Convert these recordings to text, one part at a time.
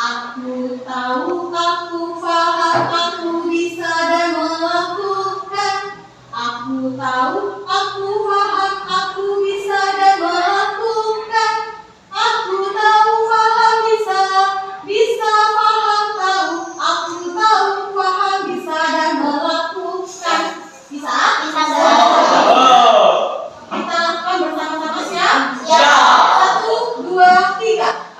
Aku tahu, aku paham, aku bisa dan melakukan. Aku tahu, aku paham, aku bisa dan melakukan. Aku tahu, paham, bisa paham, tahu. Aku tahu, paham, bisa dan melakukan. Bisa? Bisa. Kita lakukan bersama-sama siap? Siap. 1, 2, 3.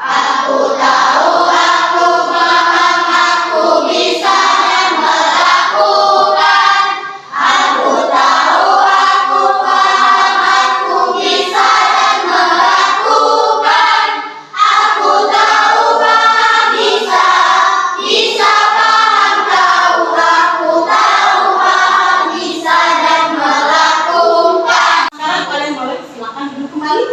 Aku tahu, aku paham, aku bisa dan melakukan. Aku tahu, aku paham, aku bisa dan melakukan. Aku tahu, paham, bisa paham, tahu. Aku tahu, paham, bisa dan melakukan. Sekarang kalian boleh silakan duduk kembali.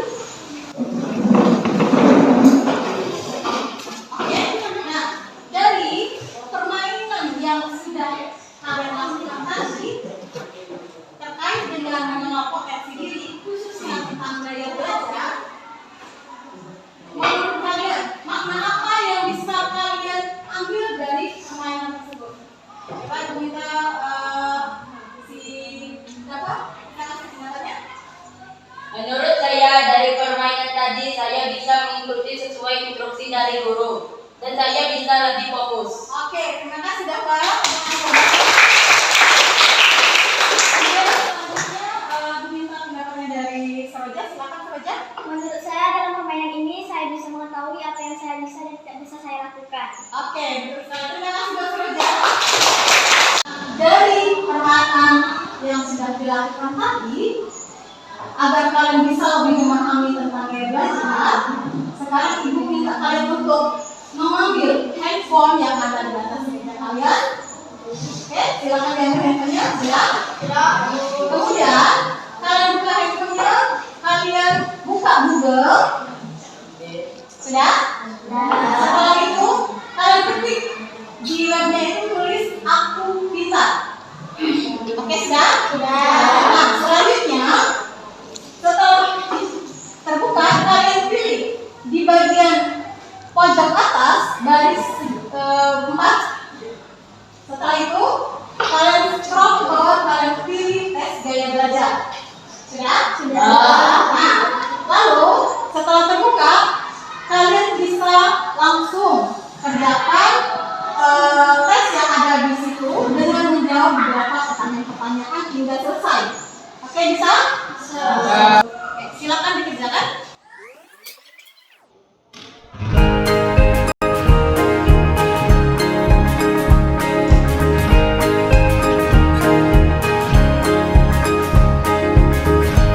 Menurut saya, dari permainan tadi saya bisa mengikuti sesuai instruksi dari guru dan saya bisa lebih fokus. Oke, terima kasih Dava. Selanjutnya diminta pendapatnya dari Saroja. Silakan Saroja. Menurut saya dalam permainan ini saya bisa mengetahui apa yang saya bisa dan tidak bisa saya lakukan. Oke, terima kasih buat Saroja. Dari permainan yang sudah dilakukan tadi, agar kalian bisa lebih memahami tentang gaya belajar, sekarang ibu minta kalian untuk mengambil handphone yang ada di atas meja kalian. Oke, silakan diambil handphonenya. Sudah? Kemudian kalian buka handphonenya, kalian buka Google. Sudah? Setelah itu kalian ketik di webnya itu tulis aku pintar. Oke, sudah? Nah, selanjutnya setelah terbuka, kalian pilih di bagian pojok atas baris 4. Setelah itu, kalian scroll ke bawah, kalian pilih tes gaya belajar. Sudah? Nah, lalu setelah terbuka, kalian bisa langsung kerjakan tes yang ada di situ dengan menjawab beberapa pertanyaan-pertanyaan hingga selesai. Oke, bisa? Oke, silakan dikerjakan.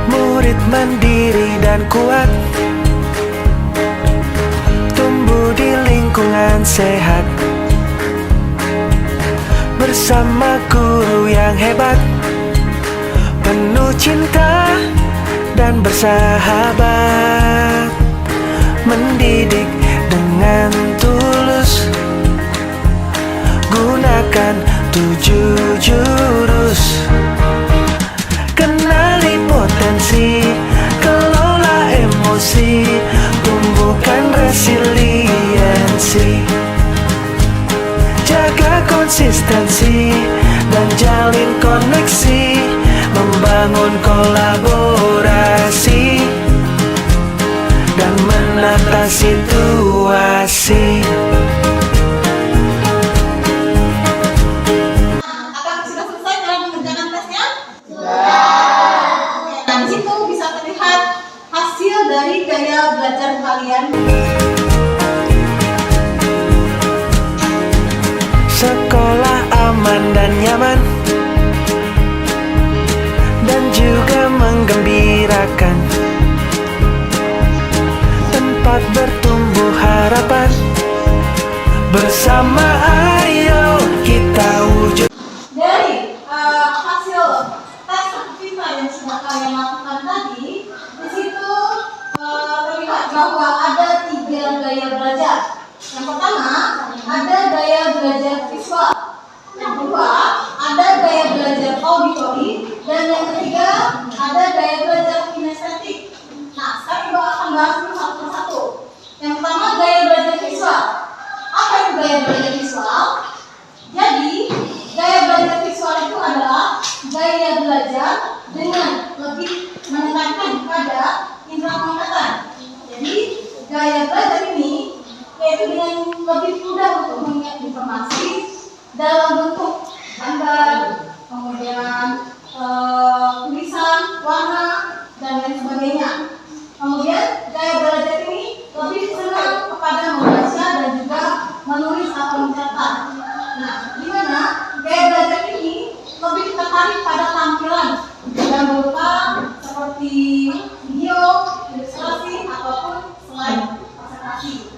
Murid mandiri dan kuat, tumbuh di lingkungan sehat, bersama guru yang hebat, penuh cinta dan bersahabat, mendidik dengan tulus, gunakan 7 jurus. Kenali potensi, kelola emosi, tumbuhkan resiliensi, jaga konsistensi menjalin koneksi, membangun kolaborasi, dan menata situasi. Apakah sudah selesai dalam mengerjakan tesnya? Sudah. Nah, di situ bisa terlihat hasil dari gaya belajar kalian. Sekolah aman dan nyaman, dan juga menggembirakan, tempat bertumbuh harapan. Bersama ayo kita wujud. Dari hasil tes kita yang sudah kalian lakukan tadi, di situ terlihat bahwa ada 3 gaya belajar. Yang pertama, ada gaya belajar visual. Yang kedua, ada gaya belajar auditori. Dan yang ketiga, ada gaya belajar kinestetik. Nah, sekarang kita akan bahas satu persatu. Yang pertama, gaya belajar visual. Apa itu gaya belajar visual? Jadi, gaya belajar visual itu adalah gaya belajar dengan lebih menekankan pada indera penglihatan. Jadi, gaya belajar ini yaitu dengan lebih mudah untuk mengingat informasi dalam bentuk gambar, kemudian tulisan, warna, dan lain sebagainya. Kemudian, gaya belajar ini lebih senang kepada membaca dan juga menulis atau mencatat. Nah, di mana gaya belajar ini lebih tertarik pada tampilan yang berupa seperti video, ilustrasi, ataupun slide presentasi.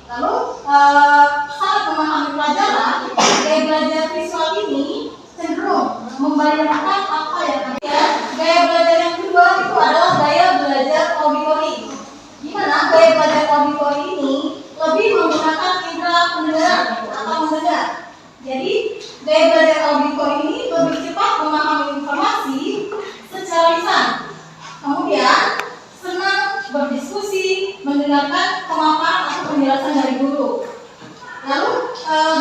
Lalu, saat memahami pelajaran, gaya belajar visual ini cenderung membayangkan apa yang ada. Gaya belajar yang kedua itu adalah gaya belajar auditori. Di mana gaya belajar auditori ini lebih menggunakan indera pendengaran atau mendengar. Jadi, gaya belajar auditori ini lebih cepat memahami informasi secara lisan. Kemudian, senang berdiskusi, mendengarkan pemaparan atau penjelasan dari guru. Lalu,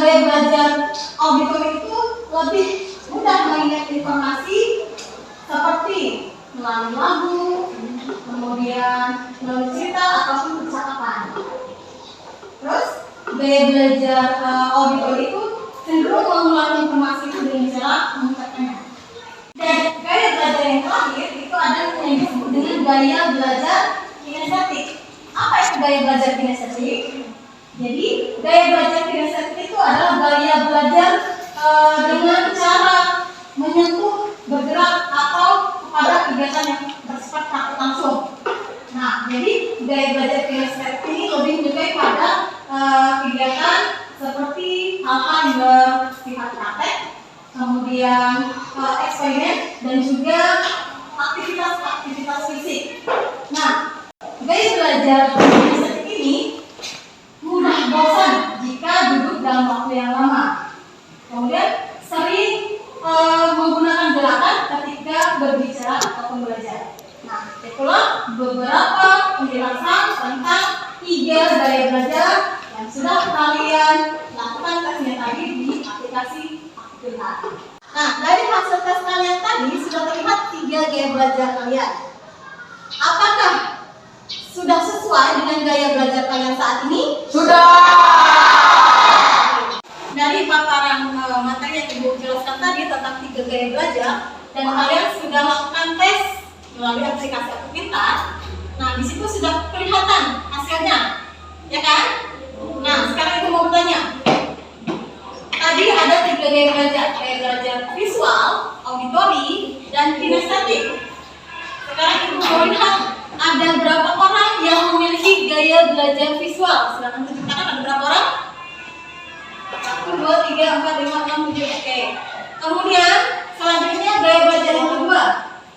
gaya belajar auditori itu lebih mudah mengingat informasi seperti melalui lagu, kemudian melalui cerita ataupun percakapan. Terus, gaya belajar auditori itu cenderung mengulang informasi itu dengan cara mengucapkannya. Dan gaya belajar yang terakhir itu ada yang disebut dengan gaya belajar kinestetik. Apa itu gaya belajar kinestetik? Jadi, gaya belajar kinestetik itu adalah gaya belajar dengan cara menyentuh, bergerak, atau kepada kegiatan yang bersifat praktik langsung. Nah, jadi gaya belajar kinestetik ini lebih menyukai pada kegiatan seperti hal-hal yang bersifat praktek, kemudian eksperimen, dan juga aktivitas-aktivitas fisik. Nah, gaya belajar kinestetik ini mudah bosan jika duduk dalam waktu yang lama. Kemudian sering menggunakan gerakan ketika berbicara ataupun belajar. Nah, itulah beberapa penjelasan tentang 3 gaya belajar yang sudah kalian lakukan tesnya tadi di aplikasi Aktivitas. Nah, dari hasil tes kalian tadi sudah terlihat 3 gaya belajar kalian. Apakah sudah sesuai dengan gaya belajar kalian saat ini? Sudah. Dari paparan materi yang Ibu jelaskan tadi tentang 3 gaya belajar, dan kalian sudah lakukan tes melalui aplikasi Aktivitas. Nah, di situ sudah kelihatan hasilnya, ya kan? Nah, sekarang Ibu mau bertanya. Tadi ada 3 gaya belajar visual, auditori, dan kinestetik. Sekarang Ibu mau lihat ada berapa orang yang memiliki gaya belajar visual. Silakan tunjukkan, ada berapa orang? 1, 2, 3, 4, 5, 6, 7, oke. Kemudian selanjutnya gaya belajar yang kedua.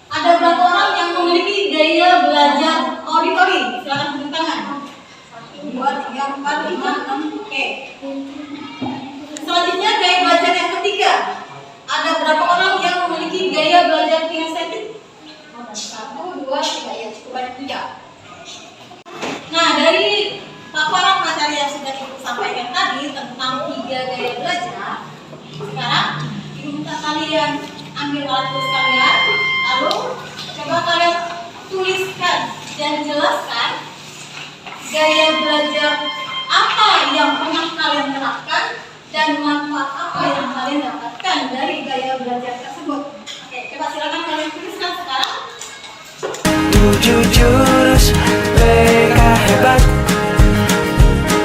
Ada berapa orang yang memiliki gaya belajar auditori? Silakan tunjuk tangan. 1, 2, 3, 4, 5, 6, oke. Selanjutnya gaya belajar yang ketiga. Ada berapa orang yang memiliki gaya belajar kinestetik? 1, 2, 3, ya cukup banyak juga. Nah, dari paparan materi yang sudah Ibu sampaikan tadi tentang 3 gaya belajar, sekarang minta kalian ambil alat tulis kalian, lalu coba kalian tuliskan dan jelaskan gaya belajar apa yang pernah kalian terapkan dan manfaat apa yang kalian dapatkan dari gaya belajar tersebut. Oke, coba silakan kalian tuliskan sekarang. 7 jurus BK hebat,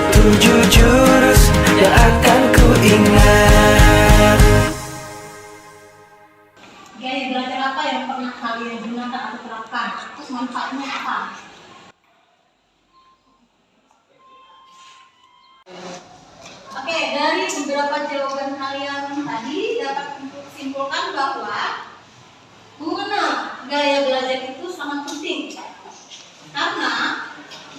7 jurus yang akan ku ingat. Gaya belajar apa yang pernah kalian gunakan atau terapkan? Terus manfaatnya apa? Oke, dari beberapa jawaban kalian tadi dapat simpulkan bahwa mengenal gaya belajar itu sangat penting karena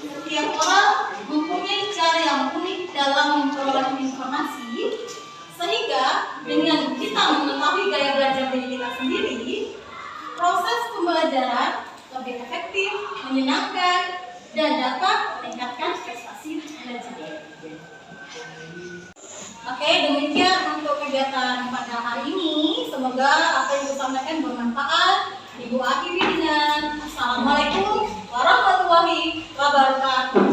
setiap orang mempunyai cara yang unik dalam memperoleh informasi, sehingga dengan kita mengetahui gaya belajar diri kita sendiri, proses pembelajaran lebih efektif, menyenangkan, dan dapat meningkatkan prestasi belajar. Oke, demikian untuk kegiatan pada hari ini. Semoga apa yang disampaikan bermanfaat. Ibu akhiri dengan Assalamualaikum warahmatullahi wabarakatuh.